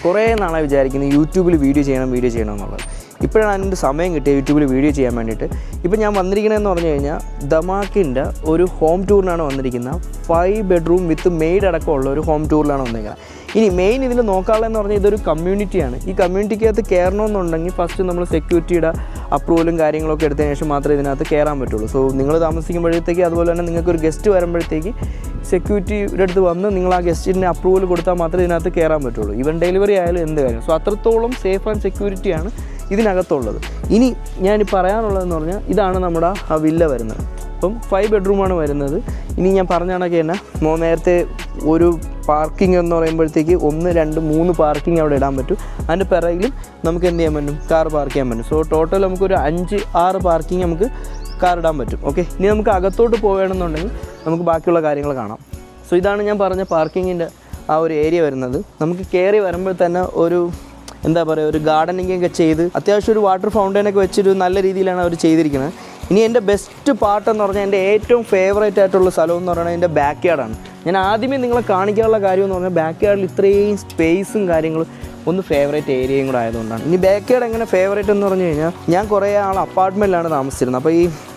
കുറേ നാളായി വിചാരിക്കുന്നത് യൂട്യൂബിൽ വീഡിയോ ചെയ്യണം എന്നുള്ളത്. ഇപ്പോഴാണ് അതിൻ്റെ സമയം കിട്ടിയത് യൂട്യൂബിൽ വീഡിയോ ചെയ്യാൻ വേണ്ടിയിട്ട്. ഇപ്പോൾ ഞാൻ വന്നിരിക്കുന്നതെന്ന് പറഞ്ഞു കഴിഞ്ഞാൽ ദമാക്കിൻ്റെ ഒരു ഹോം ടൂറിനാണ് വന്നിരിക്കുന്നത്. 5 ബെഡ്റൂം വിത്ത് മെയ്ഡ് അടക്കമുള്ള ഒരു ഹോം ടൂറിലാണ് വന്നിരിക്കുന്നത്. ഇനി മെയിൻ ഇതിൽ നോക്കാനുള്ളതെന്ന് പറഞ്ഞാൽ ഇതൊരു കമ്മ്യൂണിറ്റിയാണ്. ഈ കമ്മ്യൂണിറ്റിക്കകത്ത് കയറണമെന്നുണ്ടെങ്കിൽ ഫസ്റ്റ് നമ്മൾ സെക്യൂരിറ്റിയുടെ അപ്രൂവലും കാര്യങ്ങളൊക്കെ എടുത്തതിന് ശേഷം മാത്രമേ ഇതിനകത്ത് കയറാൻ പറ്റുള്ളൂ. സോ നിങ്ങൾ താമസിക്കുമ്പോഴത്തേക്ക് അതുപോലെ തന്നെ നിങ്ങൾക്കൊരു ഗസ്റ്റ് വരുമ്പോഴത്തേക്ക് സെക്യൂരിറ്റിയുടെ അടുത്ത് വന്ന് നിങ്ങൾ ആ ഗസ്റ്റിൻ്റെ അപ്രൂവൽ കൊടുത്താൽ മാത്രമേ ഇതിനകത്ത് കയറാൻ പറ്റുള്ളൂ. ഈവൻ ഡെലിവറി ആയാലും എന്ത് കാര്യം. സോ അത്രത്തോളം സേഫ് ആൻഡ് സെക്യൂരിറ്റിയാണ് ഇതിനകത്തുള്ളത്. ഇനി ഞാൻ പറയാനുള്ളതെന്ന് പറഞ്ഞാൽ ഇതാണ് നമ്മുടെ ആ വില്ല വരുന്നത്. അപ്പം 5 ബെഡ്റൂമാണ് വരുന്നത്. ഇനി ഞാൻ പറഞ്ഞ കണക്ക് തന്നെ നേരത്തെ ഒരു പാർക്കിംഗ് എന്ന് പറയുമ്പോഴത്തേക്ക് 1, 2, 3 പാർക്കിംഗ് അവിടെ ഇടാൻ പറ്റും. അതിൻ്റെ പിറകിലും നമുക്ക് എന്ത് ചെയ്യാൻ പറ്റും, കാർ പാർക്ക് ചെയ്യാൻ പറ്റും. സോ ടോട്ടൽ നമുക്കൊരു 5, 6 പാർക്കിംഗ് നമുക്ക് കാർ ഇടാൻ പറ്റും. ഓക്കെ, ഇനി നമുക്ക് അകത്തോട്ട് പോവുകയാണെന്നുണ്ടെങ്കിൽ നമുക്ക് ബാക്കിയുള്ള കാര്യങ്ങൾ കാണാം. സോ ഇതാണ് ഞാൻ പറഞ്ഞ പാർക്കിങ്ങിൻ്റെ ആ ഒരു ഏരിയ വരുന്നത്. നമുക്ക് കയറി വരുമ്പോൾ തന്നെ ഒരു എന്താ പറയുക, ഒരു ഗാർഡനിങ് ഒക്കെ ചെയ്ത് അത്യാവശ്യം ഒരു വാട്ടർ ഫൗണ്ടൈനൊക്കെ വെച്ചൊരു നല്ല രീതിയിലാണ് അവർ ചെയ്തിരിക്കുന്നത്. ഇനി എൻ്റെ ബെസ്റ്റ് പാർട്ടെന്ന് പറഞ്ഞാൽ എൻ്റെ ഏറ്റവും ഫേവറേറ്റ് ആയിട്ടുള്ള സ്ഥലം എന്ന് പറയുന്നത് എൻ്റെ ബാക്ക് യാർഡാണ്. ഞാൻ ആദ്യമേ നിങ്ങളെ കാണിക്കാനുള്ള കാര്യം എന്ന് പറഞ്ഞാൽ ബാക്ക് യാർഡിൽ ഇത്രയും സ്പേസും കാര്യങ്ങളും ഒന്ന് ഫേവറേറ്റ് ഏരിയയും കൂടെ ആയതുകൊണ്ടാണ്. ഇനി ബാക്ക് യാർഡ് എങ്ങനെ ഫേവറേറ്റ് എന്ന് പറഞ്ഞു കഴിഞ്ഞാൽ ഞാൻ കുറേ അപ്പാർട്ട്മെൻറ്റിലാണ് താമസിച്ചിരുന്നത്. അപ്പോൾ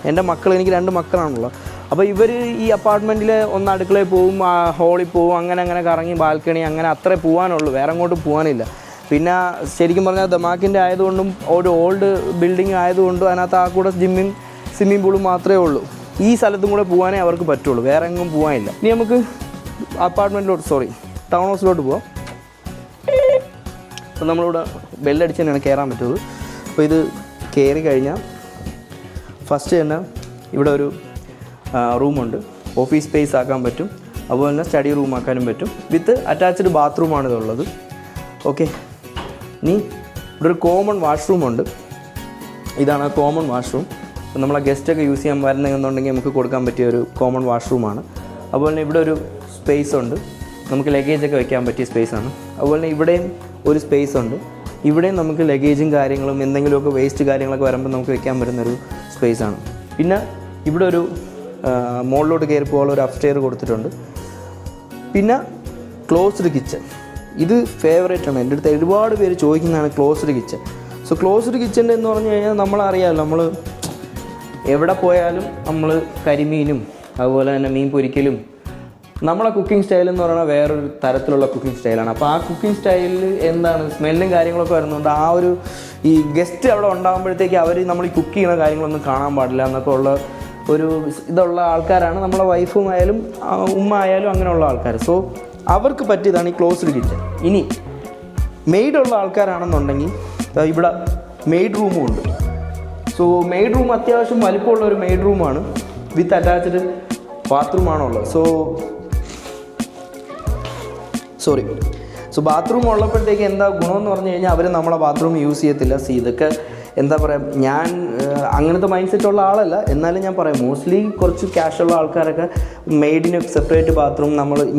എൻ്റെ എനിക്ക് 2 മക്കളാണുള്ളത്. അപ്പോൾ ഇവർ ഈ അപ്പാർട്ട്മെൻറ്റിൽ ഒന്ന് അടുക്കളയിൽ പോവും, ഹോളിൽ പോവും, അങ്ങനെ കറങ്ങി ബാൽക്കണി അങ്ങനെ അത്രേ പോകാനുള്ളൂ, വേറെ അങ്ങോട്ടും പോകാനില്ല. പിന്നെ ശരിക്കും പറഞ്ഞാൽ ദമാക്കിൻ്റെ ആയതുകൊണ്ടും ഒരു ഓൾഡ് ബിൽഡിംഗ് ആയതുകൊണ്ടും അതിനകത്ത് ആ കൂടെ സ്വിമ്മിംഗ് പൂളും മാത്രമേ ഉള്ളൂ. ഈ സ്ഥലത്തും കൂടെ പോകാനേ അവർക്ക് പറ്റുള്ളൂ, വേറെ എങ്ങും പോകാനില്ല. ഇനി നമുക്ക് ടൗൺ ഹൗസിലോട്ട് പോവാം. അപ്പോൾ നമ്മളിവിടെ ബെല്ലടിച്ച് തന്നെയാണ് കയറാൻ പറ്റുന്നത്. അപ്പോൾ ഇത് കയറി കഴിഞ്ഞാൽ ഫസ്റ്റ് തന്നെ ഇവിടെ ഒരു റൂമുണ്ട്, ഓഫീസ് സ്പേസ് ആക്കാൻ പറ്റും, അതുപോലെ തന്നെ സ്റ്റഡി റൂം ആക്കാനും പറ്റും. വിത്ത് അറ്റാച്ച്ഡ് ബാത്റൂമാണ് ഇതുള്ളത്. ഓക്കെ, ഇനി ഇവിടെ ഒരു കോമൺ വാഷ്റൂമുണ്ട്. ഇതാണ് ആ കോമൺ വാഷ്റൂം. അപ്പോൾ നമ്മളെ ഗസ്റ്റൊക്കെ യൂസ് ചെയ്യാൻ വരുന്നതെന്നുണ്ടെങ്കിൽ നമുക്ക് കൊടുക്കാൻ പറ്റിയ ഒരു കോമൺ വാഷ്റൂമാണ്. അതുപോലെ തന്നെ ഇവിടെ ഒരു സ്പേസ് ഉണ്ട്, നമുക്ക് ലഗേജൊക്കെ വെക്കാൻ പറ്റിയ സ്പേസാണ്. അതുപോലെ തന്നെ ഇവിടെയും ഒരു സ്പേസ് ഉണ്ട്. ഇവിടെയും നമുക്ക് ലഗേജും കാര്യങ്ങളും എന്തെങ്കിലുമൊക്കെ വേസ്റ്റ് കാര്യങ്ങളൊക്കെ വരുമ്പോൾ നമുക്ക് വെക്കാൻ പറ്റുന്നൊരു സ്പേസാണ്. പിന്നെ ഇവിടെ ഒരു മുകളിലോട്ട് കയറി പോകാനുള്ള ഒരു അപ്സ്റ്റെയർ കൊടുത്തിട്ടുണ്ട്. പിന്നെ ക്ലോസ്ഡ് കിച്ചൺ, ഇത് ഫേവറേറ്റാണ്. എൻ്റെ അടുത്ത് ഒരുപാട് പേര് ചോദിക്കുന്നതാണ് ക്ലോസ്ഡ് കിച്ചൺ. സോ ക്ലോസ്ഡ് കിച്ചൻ്റെ എന്ന് പറഞ്ഞു കഴിഞ്ഞാൽ നമ്മളറിയാമല്ലോ, നമ്മൾ എവിടെ പോയാലും നമ്മൾ കരിമീനും അതുപോലെ തന്നെ മീൻ പൊരിക്കലും നമ്മളെ കുക്കിംഗ് സ്റ്റൈൽ എന്ന് പറയുന്നത് വേറൊരു തരത്തിലുള്ള കുക്കിംഗ് സ്റ്റൈലാണ്. അപ്പോൾ ആ കുക്കിംഗ് സ്റ്റൈലിൽ എന്താണ് സ്മെല്ലും കാര്യങ്ങളൊക്കെ വരുന്നുണ്ട്. ആ ഒരു ഈ ഗസ്റ്റ് അവിടെ ഉണ്ടാകുമ്പോഴത്തേക്ക് അവർ നമ്മൾ ഈ കുക്ക് ചെയ്യുന്ന കാര്യങ്ങളൊന്നും കാണാൻ പാടില്ല എന്നൊക്കെ ഉള്ള ഒരു ഇതുള്ള ആൾക്കാരാണ് നമ്മളെ വൈഫും ആയാലും ഉമ്മ ആയാലും അങ്ങനെയുള്ള ആൾക്കാർ. സോ അവർക്ക് പറ്റിയതാണ് ഈ ക്ലോസ്ഡ് കിച്ചൺ. ഇനി മെയ്ഡുള്ള ആൾക്കാരാണെന്നുണ്ടെങ്കിൽ ഇവിടെ മെയ്ഡ് റൂമും ഉണ്ട്. സോ മെയ്ഡ് റൂം അത്യാവശ്യം വലിപ്പമുള്ള ഒരു മെയ്ഡ് റൂമാണ്, വിത്ത് അറ്റാച്ച്ഡ് ബാത്റൂമാണുള്ളത്. സോ ബാത്റൂം ഉള്ളപ്പോഴത്തേക്ക് എന്താ ഗുണമെന്ന് പറഞ്ഞു കഴിഞ്ഞാൽ അവർ നമ്മളെ ബാത്റൂം യൂസ് ചെയ്യത്തില്ല. ഇതൊക്കെ എന്താ പറയുക, ഞാൻ അങ്ങനത്തെ മൈൻഡ് സെറ്റുള്ള ആളല്ല, എന്നാലും ഞാൻ പറയാം മോസ്റ്റ്ലി കുറച്ച് ക്യാഷുള്ള ആൾക്കാരൊക്കെ മെയ്ഡിന് സെപ്പറേറ്റ് ബാത്റൂം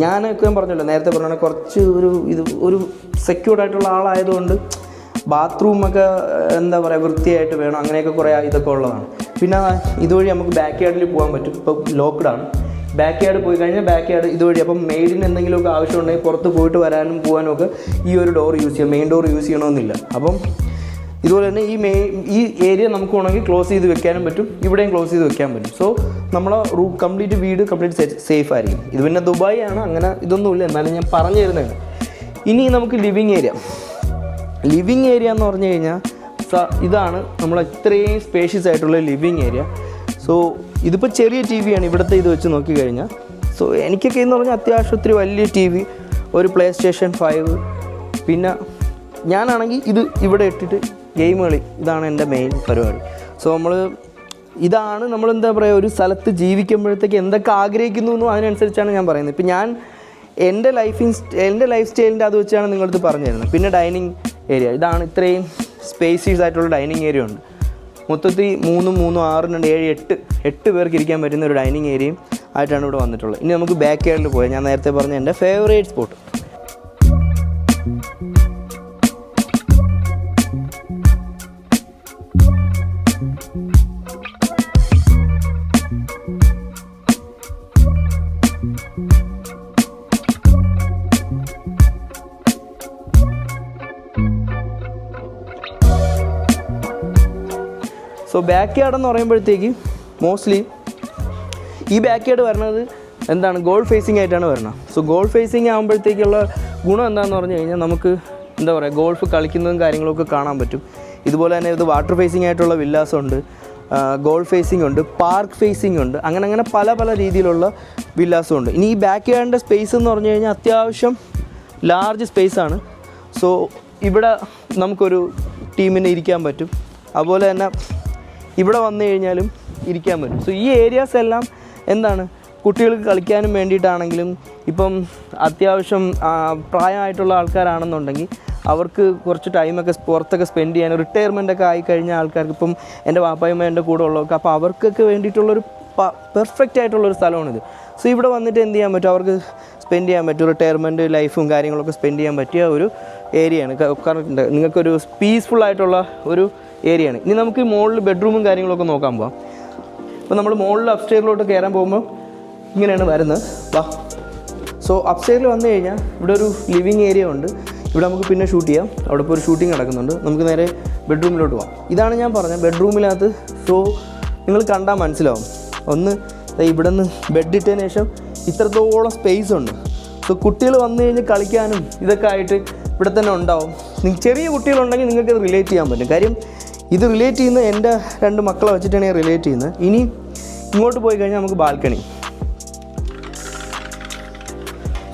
ഞാനൊക്കെ പറഞ്ഞല്ലോ നേരത്തെ പറഞ്ഞാൽ കുറച്ച് ഒരു സെക്യൂർഡ് ആയിട്ടുള്ള ആളായതുകൊണ്ട് ബാത്റൂമൊക്കെ എന്താ പറയുക വൃത്തിയായിട്ട് വേണം, അങ്ങനെയൊക്കെ കുറേ ഇതൊക്കെ ഉള്ളതാണ്. പിന്നെ ഇതുവഴി നമുക്ക് ബാക്ക് യാർഡിൽ പോകാൻ പറ്റും. ഇപ്പോൾ ലോക്ക്ഡാണ്, ബാക്ക് യാർഡ് പോയി കഴിഞ്ഞാൽ ബാക്ക് യാർഡ് ഇതുവഴി. അപ്പം മെയ്ഡിന് എന്തെങ്കിലുമൊക്കെ ആവശ്യമുണ്ടെങ്കിൽ പുറത്ത് പോയിട്ട് വരാനും പോകാനും ഒക്കെ ഈ ഒരു ഡോർ യൂസ് ചെയ്യാം, മെയിൻ ഡോർ യൂസ് ചെയ്യണമെന്നില്ല. അപ്പം ഇതുപോലെ തന്നെ ഈ ഏരിയ നമുക്ക് വേണമെങ്കിൽ ക്ലോസ് ചെയ്ത് വെക്കാനും പറ്റും, ഇവിടെയും ക്ലോസ് ചെയ്ത് വെക്കാൻ പറ്റും. സോ നമ്മളെ വീട് കംപ്ലീറ്റ് സേഫ് ആയിരിക്കും. ഇത് പിന്നെ ദുബായ് ആണ്, അങ്ങനെ ഇതൊന്നുമില്ല, എന്നാലും ഞാൻ പറഞ്ഞു തരുന്നതാണ്. ഇനി നമുക്ക് ലിവിങ് ഏരിയ എന്ന് പറഞ്ഞു കഴിഞ്ഞാൽ ഇതാണ് നമ്മളെ ഇത്രയും സ്പേഷ്യസ് ആയിട്ടുള്ള ലിവിങ് ഏരിയ. സോ ഇതിപ്പോൾ ചെറിയ ടി വിയാണ് ഇവിടുത്തെ ഇത് വെച്ച് നോക്കിക്കഴിഞ്ഞാൽ. സോ എനിക്കൊക്കെ എന്ന് പറഞ്ഞാൽ അത്യാവശ്യം ഒത്തിരി വലിയ ടി വി, ഒരു PlayStation 5, പിന്നെ ഞാനാണെങ്കിൽ ഇത് ഇവിടെ ഇട്ടിട്ട് ഗെയിം കളി, ഇതാണ് എൻ്റെ മെയിൻ പരിപാടി. സോ ഇതാണ് നമ്മളെന്താ പറയുക, ഒരു സ്ഥലത്ത് ജീവിക്കുമ്പോഴത്തേക്ക് എന്തൊക്കെ ആഗ്രഹിക്കുന്നു എന്നും അതിനനുസരിച്ചാണ് ഞാൻ പറയുന്നത്. ഇപ്പം ഞാൻ എൻ്റെ ലൈഫ് സ്റ്റൈലിൻ്റെ അത് വെച്ചാണ് നിങ്ങളടുത്ത് പറഞ്ഞു തരുന്നത്. പിന്നെ ഡൈനിങ് ഏരിയ, ഇതാണ് ഇത്രയും സ്പേസീസ് ആയിട്ടുള്ള ഡൈനിങ് ഏരിയ ഉണ്ട്. മൊത്തത്തിൽ 3, 6, 2, 7, 8 പേർക്ക് ഇരിക്കാൻ പറ്റുന്ന ഒരു ഡൈനിങ് ഏരിയയും ആയിട്ടാണ് ഇവിടെ വന്നിട്ടുള്ളത്. ഇനി നമുക്ക് ബാക്ക് യാർഡിൽ പോയാൽ ഞാൻ നേരത്തെ പറഞ്ഞ എൻ്റെ ഫേവറേറ്റ് സ്പോട്ട്. ബാക്ക് യാർഡ് എന്ന് പറയുമ്പോഴത്തേക്ക് മോസ്റ്റ്ലി ഈ ബാക്ക് യാർഡ് വരുന്നത് എന്താണ്, ഗോൾ ഫേസിംഗ് ആയിട്ടാണ് വരുന്നത്. സോ ഗോൾ ഫേസിംഗ് ആകുമ്പോഴത്തേക്കുള്ള ഗുണം എന്താണെന്ന് പറഞ്ഞു കഴിഞ്ഞാൽ നമുക്ക് എന്താ പറയുക, ഗോൾഫ് കളിക്കുന്നതും കാര്യങ്ങളൊക്കെ കാണാൻ പറ്റും. ഇതുപോലെ തന്നെ ഇത് വാട്ടർ ഫേസിംഗ് ആയിട്ടുള്ള വില്ലാസുണ്ട്, ഗോൾ ഫേസിംഗ് ഉണ്ട്, പാർക്ക് ഫേസിംഗ് ഉണ്ട്, അങ്ങനെ പല രീതിയിലുള്ള വില്ലാസും ഉണ്ട്. ഇനി ഈ ബാക്ക് യാർഡിൻ്റെ സ്പേസ് എന്ന് പറഞ്ഞു കഴിഞ്ഞാൽ അത്യാവശ്യം ലാർജ് സ്പേസാണ്. സോ ഇവിടെ നമുക്കൊരു ടീമിന് ഇരിക്കാൻ പറ്റും, അതുപോലെ തന്നെ ഇവിടെ വന്നു കഴിഞ്ഞാലും ഇരിക്കാൻ പറ്റും. സോ ഈ ഏരിയാസ് എല്ലാം എന്താണ്, കുട്ടികൾക്ക് കളിക്കാനും വേണ്ടിയിട്ടാണെങ്കിലും ഇപ്പം അത്യാവശ്യം പ്രായമായിട്ടുള്ള ആൾക്കാരാണെന്നുണ്ടെങ്കിൽ അവർക്ക് കുറച്ച് ടൈമൊക്കെ പുറത്തൊക്കെ സ്പെൻഡ് ചെയ്യാൻ, റിട്ടയർമെൻറ്റൊക്കെ ആയിക്കഴിഞ്ഞ ആൾക്കാർക്ക്, ഇപ്പം എൻ്റെ വാപ്പായ്മ എൻ്റെ കൂടെ ഉള്ളവർക്ക്, അപ്പോൾ അവർക്കൊക്കെ വേണ്ടിയിട്ടുള്ളൊരു പെർഫെക്റ്റ് ആയിട്ടുള്ളൊരു സ്ഥലമാണിത്. സോ ഇവിടെ വന്നിട്ട് എന്ത് ചെയ്യാൻ പറ്റും, അവർക്ക് സ്പെൻഡ് ചെയ്യാൻ പറ്റും, റിട്ടയർമെൻറ്റ് ലൈഫും കാര്യങ്ങളൊക്കെ സ്പെൻഡ് ചെയ്യാൻ പറ്റിയ ഒരു ഏരിയയാണ്. കാരണം നിങ്ങൾക്കൊരു പീസ്ഫുൾ ആയിട്ടുള്ള ഒരു ഏരിയയാണ്. ഇനി നമുക്ക് മുകളിൽ ബെഡ്റൂമും കാര്യങ്ങളൊക്കെ നോക്കാൻ പോകാം. അപ്പോൾ നമ്മൾ മുകളിൽ അപ്സ്റ്റെയറിലോട്ട് കയറാൻ പോകുമ്പോൾ ഇങ്ങനെയാണ് വരുന്നത്. വാ. സോ അപ്സ്റ്റെയറിൽ വന്നു കഴിഞ്ഞാൽ ഇവിടെ ഒരു ലിവിങ് ഏരിയ ഉണ്ട്. ഇവിടെ നമുക്ക് പിന്നെ ഷൂട്ട് ചെയ്യാം. അവിടെ ഇപ്പോൾ ഒരു ഷൂട്ടിംഗ് നടക്കുന്നുണ്ട്. നമുക്ക് നേരെ ബെഡ്റൂമിലോട്ട് പോകാം. ഇതാണ് ഞാൻ പറഞ്ഞത് ബെഡ്റൂമിനകത്ത്. സോ നിങ്ങൾ കണ്ടാൽ മനസ്സിലാവും. ഒന്ന് ഇവിടെ നിന്ന് ബെഡ് ഇട്ടതിന് ശേഷം ഇത്രത്തോളം സ്പേസ് ഉണ്ട്. സോ കുട്ടികൾ വന്നു കഴിഞ്ഞ് കളിക്കാനും ഇതൊക്കെ ആയിട്ട് ഇവിടെ തന്നെ ഉണ്ടാവും. ചെറിയ കുട്ടികളുണ്ടെങ്കിൽ നിങ്ങൾക്കത് റിലേറ്റ് ചെയ്യാൻ പറ്റും. കാര്യം ഇത് റിലേറ്റ് ചെയ്യുന്ന എൻ്റെ 2 മക്കളെ വെച്ചിട്ടാണ് ഞാൻ റിലേറ്റ് ചെയ്യുന്നത്. ഇനി ഇങ്ങോട്ട് പോയി കഴിഞ്ഞാൽ നമുക്ക് ബാൽക്കണി.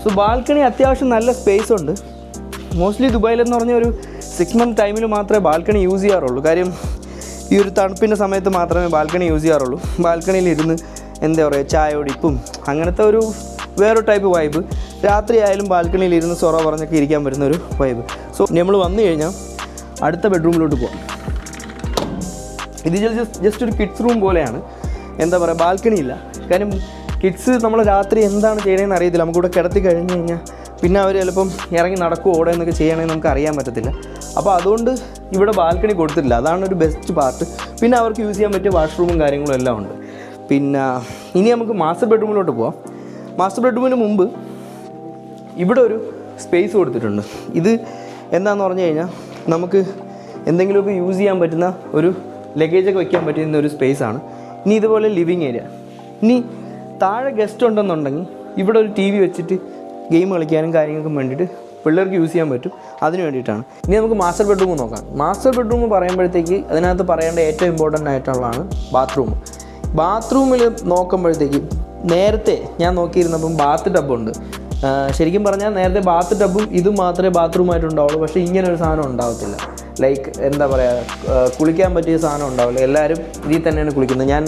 സോ ബാൽക്കണി അത്യാവശ്യം നല്ല സ്പേസ് ഉണ്ട്. മോസ്റ്റ്ലി ദുബായിലെന്ന് പറഞ്ഞാൽ ഒരു 6 മന്ത് ടൈമിൽ മാത്രമേ ബാൽക്കണി യൂസ് ചെയ്യാറുള്ളൂ. കാര്യം ഈ ഒരു തണുപ്പിൻ്റെ സമയത്ത് മാത്രമേ ബാൽക്കണി യൂസ് ചെയ്യാറുള്ളൂ. ബാൽക്കണിയിലിരുന്ന് എന്താ പറയുക, ചായയോടിപ്പും അങ്ങനത്തെ ഒരു വേറൊരു ടൈപ്പ് വൈബ്. രാത്രി ആയാലും ബാൽക്കണിയിലിരുന്ന് സൊറ പറഞ്ഞൊക്കെ ഇരിക്കാൻ പറ്റുന്ന ഒരു വൈബ്. സോ നമ്മൾ വന്നു കഴിഞ്ഞാൽ അടുത്ത ബെഡ്റൂമിലോട്ട് പോകാം. ഇത് ജസ്റ്റ് ഒരു കിഡ്സ് റൂം പോലെയാണ്. എന്താ പറയുക, ബാൽക്കണി ഇല്ല. കാര്യം കിഡ്സ് നമ്മൾ രാത്രി എന്താണ് ചെയ്യണമെന്ന് അറിയത്തില്ല. നമുക്കിവിടെ കിടത്തി കഴിഞ്ഞ് കഴിഞ്ഞാൽ പിന്നെ അവർ ചിലപ്പം ഇറങ്ങി നടക്കുകയോ ഓടുക എന്നൊക്കെ ചെയ്യണമെങ്കിൽ നമുക്ക് അറിയാൻ പറ്റത്തില്ല. അപ്പോൾ അതുകൊണ്ട് ഇവിടെ ബാൽക്കണി കൊടുത്തിട്ടില്ല. അതാണ് ഒരു ബെസ്റ്റ് പാർട്ട്. പിന്നെ അവർക്ക് യൂസ് ചെയ്യാൻ പറ്റിയ വാഷ്റൂമും കാര്യങ്ങളും എല്ലാം ഉണ്ട്. പിന്നെ ഇനി നമുക്ക് മാസ്റ്റർ ബെഡ്റൂമിലോട്ട് പോകാം. മാസ്റ്റർ ബെഡ്റൂമിന് മുമ്പ് ഇവിടെ ഒരു സ്പേസ് കൊടുത്തിട്ടുണ്ട്. ഇത് എന്താണെന്ന് പറഞ്ഞു കഴിഞ്ഞാൽ നമുക്ക് എന്തെങ്കിലുമൊക്കെ യൂസ് ചെയ്യാൻ പറ്റുന്ന ഒരു ലഗേജൊക്കെ വയ്ക്കാൻ പറ്റുന്ന ഒരു സ്പേസാണ്. ഇനി ഇതുപോലെ ലിവിങ് ഏരിയ. ഇനി താഴെ ഗസ്റ്റ് ഉണ്ടെന്നുണ്ടെങ്കിൽ ഇവിടെ ഒരു TV വെച്ചിട്ട് ഗെയിം കളിക്കാനും കാര്യങ്ങൾക്കും വേണ്ടിയിട്ട് പിള്ളേർക്ക് യൂസ് ചെയ്യാൻ പറ്റും. അതിന് വേണ്ടിയിട്ടാണ്. ഇനി നമുക്ക് മാസ്റ്റർ ബെഡ്റൂം നോക്കാം. മാസ്റ്റർ ബെഡ്റൂം പറയുമ്പോഴത്തേക്ക് അതിനകത്ത് പറയേണ്ട ഏറ്റവും ഇമ്പോർട്ടൻ്റ് ആയിട്ടുള്ളതാണ് ബാത്റൂം. ബാത്റൂമിൽ നോക്കുമ്പോഴത്തേക്ക് നേരത്തെ ഞാൻ നോക്കിയിരുന്നപ്പം ബാത്ത് ടബുണ്ട്. ശരിക്കും പറഞ്ഞാൽ നേരത്തെ ബാത്ത് ടബും ഇതും മാത്രമേ ബാത്റൂമായിട്ടുണ്ടാവുള്ളൂ. പക്ഷേ ഇങ്ങനൊരു സാധനം ഉണ്ടാവത്തില്ല. ലൈക്ക് എന്താ പറയുക, കുളിക്കാൻ പറ്റിയ സാധനം ഉണ്ടാവില്ല. എല്ലാവരും ഇതിൽ തന്നെയാണ് കുളിക്കുന്നത്. ഞാൻ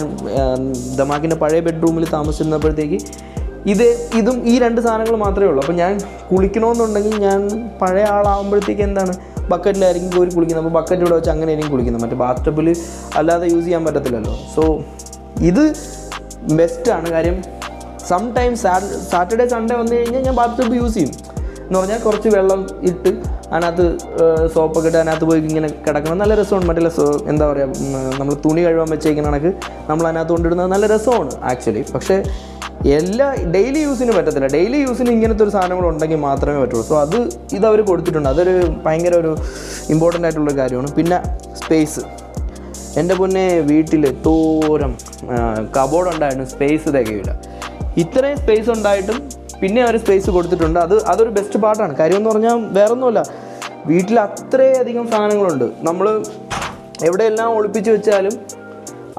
ദമാക്കിൻ്റെ പഴയ ബെഡ്റൂമിൽ താമസിച്ചിരുന്നപ്പോഴത്തേക്ക് ഇതും ഈ 2 സാധനങ്ങൾ മാത്രമേ ഉള്ളൂ. അപ്പോൾ ഞാൻ കുളിക്കണമെന്നുണ്ടെങ്കിൽ ഞാൻ പഴയ ആളാകുമ്പോഴത്തേക്ക് എന്താണ്, ബക്കറ്റിലായിരിക്കും കോരി കുളിക്കുന്നത്. അപ്പോൾ ബക്കറ്റ് ഇവിടെ വെച്ച് അങ്ങനെയായിരിക്കും കുളിക്കുന്നത്. മറ്റേ ബാത്ത് ടബിൽ അല്ലാതെ യൂസ് ചെയ്യാൻ പറ്റത്തില്ലല്ലോ. സോ ഇത് ബെസ്റ്റാണ്. കാര്യം സംടൈംസ് സാറ്റർഡേ സൺഡേ വന്നു കഴിഞ്ഞാൽ ഞാൻ ബാത്ത് ടബ് യൂസ് ചെയ്യും. എന്ന് പറഞ്ഞാൽ കുറച്ച് വെള്ളം ഇട്ട് അതിനകത്ത് സോപ്പൊക്കെ ഇട്ട് അതിനകത്ത് പോയി ഇങ്ങനെ കിടക്കണം. നല്ല രസമാണ്. മറ്റുള്ള എന്താ പറയുക, നമ്മൾ തുണി കഴുകാൻ വെച്ചേക്കുന്ന കണക്ക് നമ്മൾ അതിനകത്ത് കൊണ്ടിടുന്നത് നല്ല രസമാണ് ആക്ച്വലി. പക്ഷേ ഡെയിലി യൂസിന് പറ്റത്തില്ല. ഡെയിലി യൂസിന് ഇങ്ങനത്തെ ഒരു സാധനങ്ങൾ ഉണ്ടെങ്കിൽ മാത്രമേ പറ്റുള്ളൂ. സോ ഇതവർ കൊടുത്തിട്ടുണ്ട്. അതൊരു ഭയങ്കര ഒരു ഇമ്പോർട്ടൻ്റ് ആയിട്ടുള്ളൊരു കാര്യമാണ്. പിന്നെ സ്പേസ്. എൻ്റെ പൊന്നെ വീട്ടിൽ തോരം കബോർഡ് ഉണ്ടായിരുന്നു, സ്പേസ് തികയില്ല. ഇത്രയും സ്പേസ് ഉണ്ടായിട്ടും പിന്നെ അവർ സ്പേസ് കൊടുത്തിട്ടുണ്ട്. അതൊരു ബെസ്റ്റ് പാർട്ടാണ്. കാര്യമെന്ന് പറഞ്ഞാൽ വേറൊന്നുമല്ല, വീട്ടിൽ അത്രയധികം സാധനങ്ങളുണ്ട്. നമ്മൾ എവിടെയെല്ലാം ഒളിപ്പിച്ച് വെച്ചാലും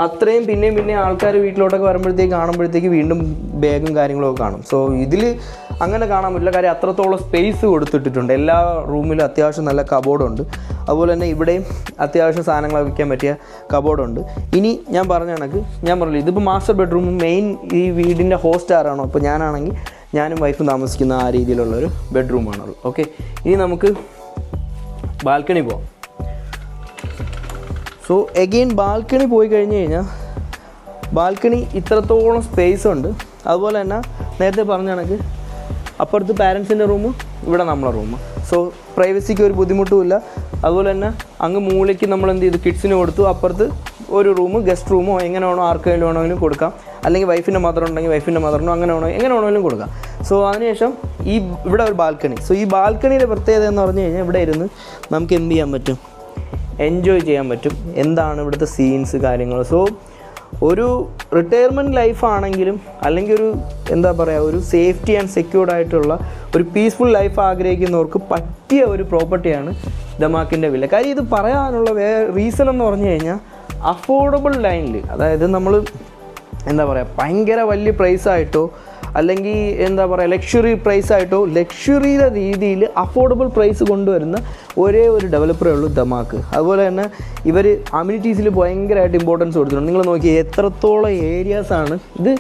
അത്രയും പിന്നെയും ആൾക്കാർ വീട്ടിലോട്ടൊക്കെ വരുമ്പോഴത്തേക്ക് കാണുമ്പോഴത്തേക്ക് വീണ്ടും ബാഗും കാര്യങ്ങളൊക്കെ കാണും. സോ ഇതിൽ അങ്ങനെ കാണാൻ പറ്റില്ല. കാര്യം അത്രത്തോളം സ്പേസ് കൊടുത്തിട്ടുണ്ട്. എല്ലാ റൂമിലും അത്യാവശ്യം നല്ല കബോർഡുണ്ട്. അതുപോലെ തന്നെ ഇവിടെയും അത്യാവശ്യം സാധനങ്ങൾ വയ്ക്കാൻ പറ്റിയ കബോർഡുണ്ട്. ഇനി ഞാൻ പറഞ്ഞ കണക്ക് ഞാൻ പറഞ്ഞില്ല, ഇതിപ്പോൾ മാസ്റ്റർ ബെഡ്റൂം മെയിൻ ഈ വീടിൻ്റെ ഹോസ്റ്റ് ആരാണോ, ഇപ്പോൾ ഞാനാണെങ്കിൽ ഞാനും വൈഫും താമസിക്കുന്ന ആ രീതിയിലുള്ളൊരു ബെഡ്റൂമാണുള്ളത്. ഓക്കെ, ഇനി നമുക്ക് ബാൽക്കണി പോകാം. സോ എഗെയിൻ ബാൽക്കണി പോയി കഴിഞ്ഞ് കഴിഞ്ഞാൽ ബാൽക്കണി ഇത്രത്തോളം സ്പേസ് ഉണ്ട്. അതുപോലെ തന്നെ നേരത്തെ പറഞ്ഞ കണക്ക് അപ്പുറത്ത് പാരൻസിൻ്റെ റൂമും ഇവിടെ നമ്മളെ റൂം. സോ പ്രൈവസിക്ക് ഒരു ബുദ്ധിമുട്ടുമില്ല. അതുപോലെ തന്നെ അങ്ങ് മൂലയ്ക്ക് നമ്മൾ എന്ത് ചെയ്തു, കിഡ്സിന് കൊടുത്തു. അപ്പുറത്ത് ഒരു റൂം, ഗസ്റ്റ് റൂമോ എങ്ങനെ വേണോ ആർക്കെങ്കിലും വേണമെങ്കിലും കൊടുക്കാം. അല്ലെങ്കിൽ വൈഫിൻ്റെ മദർ ഉണ്ടെങ്കിൽ വൈഫിൻ്റെ മദറിനോ എങ്ങനെ വേണമെങ്കിലും കൊടുക്കാം. സോ അതിനുശേഷം ഇവിടെ ഒരു ബാൽക്കണി. സോ ഈ ബാൽക്കണിയുടെ പ്രത്യേകത എന്ന് പറഞ്ഞു കഴിഞ്ഞാൽ ഇവിടെ ഇരുന്ന് നമുക്ക് എന്ത് ചെയ്യാൻ പറ്റും, എൻജോയ് ചെയ്യാൻ പറ്റും എന്താണ് ഇവിടുത്തെ സീൻസ് കാര്യങ്ങൾ. സോ ഒരു റിട്ടയർമെൻറ്റ് ലൈഫാണെങ്കിലും അല്ലെങ്കിൽ ഒരു എന്താ പറയുക ഒരു സേഫ്റ്റി ആൻഡ് സെക്യൂർഡ് ആയിട്ടുള്ള ഒരു പീസ്ഫുൾ ലൈഫ് ആഗ്രഹിക്കുന്നവർക്ക് പറ്റിയ ഒരു പ്രോപ്പർട്ടിയാണ് ദമാക്കിൻ്റെ വില്ല. കാര്യം ഇത് പറയാനുള്ള റീസൺ എന്ന് പറഞ്ഞു കഴിഞ്ഞാൽ അഫോർഡബിൾ ലൈനിൽ, അതായത് നമ്മൾ എന്താ പറയുക ഭയങ്കര വലിയ പ്രൈസായിട്ടോ അല്ലെങ്കിൽ എന്താ പറയുക ലക്ഷറി പ്രൈസായിട്ടോ ലക്ഷറിയുടെ രീതിയിൽ അഫോർഡബിൾ പ്രൈസ് കൊണ്ടുവരുന്ന ഒരേ ഒരു ഡെവലപ്പറേ ഉള്ളൂ ദമാക്ക്. അതുപോലെ തന്നെ ഇവർ അമ്യൂണിറ്റീസിൽ ഭയങ്കരമായിട്ട് ഇമ്പോർട്ടൻസ് കൊടുത്തിട്ടുണ്ട്. നിങ്ങൾ നോക്കി എത്രത്തോളം ഏരിയാസാണ് ഇത്.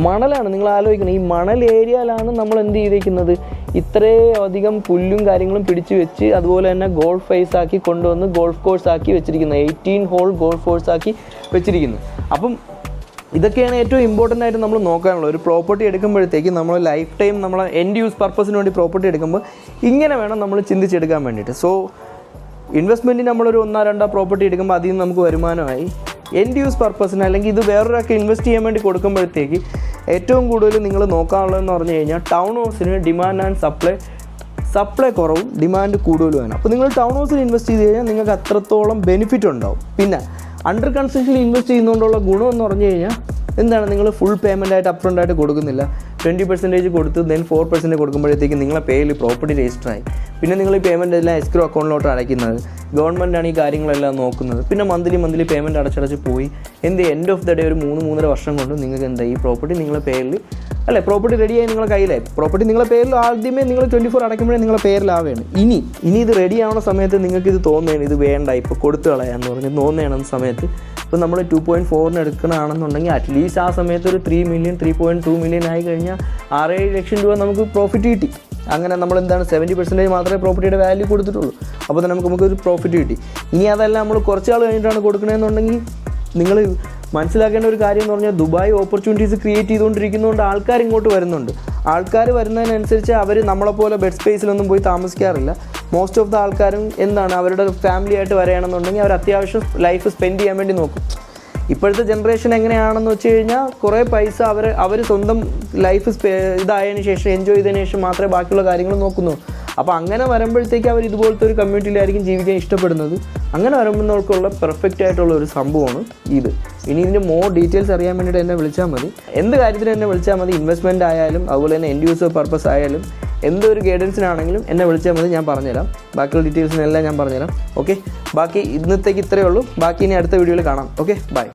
മണലാണ്, നിങ്ങൾ ആലോചിക്കണം, ഈ മണൽ ഏരിയയിലാണ് നമ്മൾ എന്ത് ചെയ്തിരിക്കുന്നത്, ഇത്രയധികം പുല്ലും കാര്യങ്ങളും പിടിച്ചു വെച്ച് അതുപോലെ തന്നെ ഗോൾഫ് ഫേസ് ആക്കി കൊണ്ടുവന്ന് ഗോൾഫ് കോഴ്സ് ആക്കി വെച്ചിരിക്കുന്നത്, 18 ഹോൾ ഗോൾഫ് കോഴ്സ് ആക്കി വെച്ചിരിക്കുന്നത്. അപ്പം ഇതൊക്കെയാണ് ഏറ്റവും ഇമ്പോർട്ടൻ്റ് ആയിട്ട് നമ്മൾ നോക്കാനുള്ളത്. ഒരു പ്രോപ്പർട്ടി എടുക്കുമ്പോഴത്തേക്ക് നമ്മൾ ലൈഫ് ടൈം നമ്മൾ എൻഡ് യൂസ് പർപ്പസിന് വേണ്ടി പ്രോപ്പർട്ടി എടുക്കുമ്പോൾ ഇങ്ങനെ വേണം നമ്മൾ ചിന്തിച്ചെടുക്കാൻ വേണ്ടിയിട്ട്. സോ ഇൻവെസ്റ്റ്മെൻറ്റിന് നമ്മളൊരു 1-2 പ്രോപ്പർട്ടി എടുക്കുമ്പോൾ അതിൽ നിന്ന് നമുക്ക് വരുമാനമായി. എൻഡ് യൂസ് പർപ്പസിന് അല്ലെങ്കിൽ ഇത് വേറൊരാൾക്ക് ഇൻവെസ്റ്റ് ചെയ്യാൻ വേണ്ടി കൊടുക്കുമ്പോഴത്തേക്ക് ഏറ്റവും കൂടുതൽ നിങ്ങൾ നോക്കാനുള്ളതെന്ന് പറഞ്ഞു കഴിഞ്ഞാൽ ടൗൺ ഹൗസിന് ഡിമാൻഡ് ആൻഡ് സപ്ലൈ കുറവും ഡിമാൻഡ് കൂടുതലുമാണ്. അപ്പോൾ നിങ്ങൾ ടൗൺ ഹൗസിൽ ഇൻവെസ്റ്റ് ചെയ്ത് കഴിഞ്ഞാൽ നിങ്ങൾക്ക് അത്രത്തോളം ബെനിഫിറ്റ് ഉണ്ടാവും. പിന്നെ അണ്ടർ കൺസ്ട്രക്ഷനിൽ ഇൻവെസ്റ്റ് ചെയ്യുന്നതുകൊണ്ടുള്ള ഗുണം എന്ന് പറഞ്ഞു കഴിഞ്ഞാൽ എന്താണ്, നിങ്ങൾ ഫുൾ പേയ്മെൻ്റ് ആയിട്ട് അപ്ഫ്രണ്ട് ആയിട്ട് കൊടുക്കുന്നില്ല. 20% കൊടുത്ത് ദെൻ 4% കൊടുക്കുമ്പോഴത്തേക്ക് നിങ്ങളെ പേരിൽ പ്രോപ്പർട്ടി രജിസ്റ്റർ ആയി. പിന്നെ നിങ്ങൾ ഈ പേയ്മെൻറ്റ് എല്ലാം എസ്ക്രോ അക്കൗണ്ടിലോട്ട് അടയ്ക്കുന്നത്, ഗവൺമെൻറ്റാണ് ഈ കാര്യങ്ങളെല്ലാം നോക്കുന്നത്. പിന്നെ മന്ത്ലി പേയ്മെൻറ്റ് അടച്ചടച്ച് പോയി എൻഡ് ഓഫ് ദ ഡേ ഒരു 3-3.5 വർഷം കൊണ്ട് നിങ്ങൾക്ക് എന്താ ഈ പ്രോപ്പർട്ടി നിങ്ങളെ പേരിൽ അല്ലേ, പ്രോപ്പർട്ടി റെഡിയായി നിങ്ങളുടെ കയ്യിലായി. പ്രോപ്പർട്ടി നിങ്ങളുടെ പേരിൽ ആദ്യമേ നിങ്ങൾ 24 അടയ്ക്കുമ്പോഴേ നിങ്ങളുടെ പേരിലാവുകയാണ്. ഇനി ഇത് റെഡി ആവുന്ന സമയത്ത് നിങ്ങൾക്ക് ഇത് തോന്നുകയാണ് ഇത് വേണ്ട ഇപ്പോൾ കൊടുത്തു കളയാന്ന് പറഞ്ഞ് തോന്നുകയാണെന്ന സമയത്ത് ഇപ്പോൾ നമ്മൾ 2.4 എടുക്കണമെന്നുണ്ടെങ്കിൽ അറ്റ്ലീസ്റ്റ് ആ സമയത്ത് ഒരു 3 മില്യൺ 3.2 മില്യൺ ആയി കഴിഞ്ഞാൽ 6-7 ലക്ഷം രൂപ നമുക്ക് പ്രോഫിറ്റ് കിട്ടി. അങ്ങനെ നമ്മൾ എന്താണ് 70% മാത്രമേ പ്രോപ്പർട്ടിയുടെ വാല്യൂ കൊടുത്തിട്ടുള്ളൂ. അപ്പോൾ തന്നെ നമുക്കൊരു പ്രോഫിറ്റ് കിട്ടി. ഇനി അതല്ല നമ്മൾ കുറച്ച് നാൾ കഴിഞ്ഞിട്ടാണ് കൊടുക്കണമെന്നുണ്ടെങ്കിൽ നിങ്ങൾ മനസ്സിലാക്കേണ്ട ഒരു കാര്യം എന്ന് പറഞ്ഞാൽ ദുബായ് ഓപ്പർച്യൂണിറ്റീസ് ക്രിയേറ്റ് ചെയ്തുകൊണ്ടിരിക്കുന്നതുകൊണ്ട് ആൾക്കാർ ഇങ്ങോട്ട് വരുന്നുണ്ട്. ആൾക്കാർ വരുന്നതിനനുസരിച്ച് അവർ നമ്മളെപ്പോലെ ബെഡ് സ്പേസിലൊന്നും പോയി താമസിക്കാറില്ല. മോസ്റ്റ് ഓഫ് ദ ആൾക്കാരും എന്താണ് അവരുടെ ഫാമിലി ആയിട്ട് വരികയാണെന്നുണ്ടെങ്കിൽ അവർ അത്യാവശ്യം ലൈഫ് സ്പെൻഡ് ചെയ്യാൻ വേണ്ടി നോക്കും. ഇപ്പോഴത്തെ ജനറേഷൻ എങ്ങനെയാണെന്ന് വെച്ച് കഴിഞ്ഞാൽ കുറേ പൈസ അവർ സ്വന്തം ലൈഫ് ഇതായതിനു ശേഷം എൻജോയ് ചെയ്തതിന് ശേഷം മാത്രമേ ബാക്കിയുള്ള കാര്യങ്ങൾ നോക്കുന്നു. അപ്പോൾ അങ്ങനെ വരുമ്പോഴത്തേക്ക് അവർ ഇതുപോലത്തെ ഒരു കമ്മ്യൂണിറ്റിയിലായിരിക്കും ജീവിക്കാൻ ഇഷ്ടപ്പെടുന്നത്. അങ്ങനെ വരുമ്പോഴേക്കുള്ള പെർഫെക്റ്റ് ആയിട്ടുള്ള ഒരു സംഭവമാണ് ഇത്. ഇനി ഇതിൻ്റെ മോർ ഡീറ്റെയിൽസ് അറിയാൻ വേണ്ടിയിട്ട് എന്നെ വിളിച്ചാൽ മതി. എന്ത് കാര്യത്തിന് എന്നെ വിളിച്ചാൽ മതി, ഇൻവെസ്റ്റ്മെൻറ്റ് ആയാലും അതുപോലെ തന്നെ എൻഡ് യൂസർ പർപ്പസ് ആയാലും എന്തൊരു ഗൈഡൻസിനാണെങ്കിലും എന്നെ വിളിച്ചാൽ മതി, ഞാൻ പറഞ്ഞുതരാം. ബാക്കിയുള്ള ഡീറ്റെയിൽസിനെല്ലാം ഞാൻ പറഞ്ഞുതരാം. ഓക്കെ, ബാക്കി ഇന്നത്തേക്ക് ഇത്രയേ ഉള്ളൂ. ബാക്കി ഇനി അടുത്ത വീഡിയോയിൽ കാണാം. Okay, by.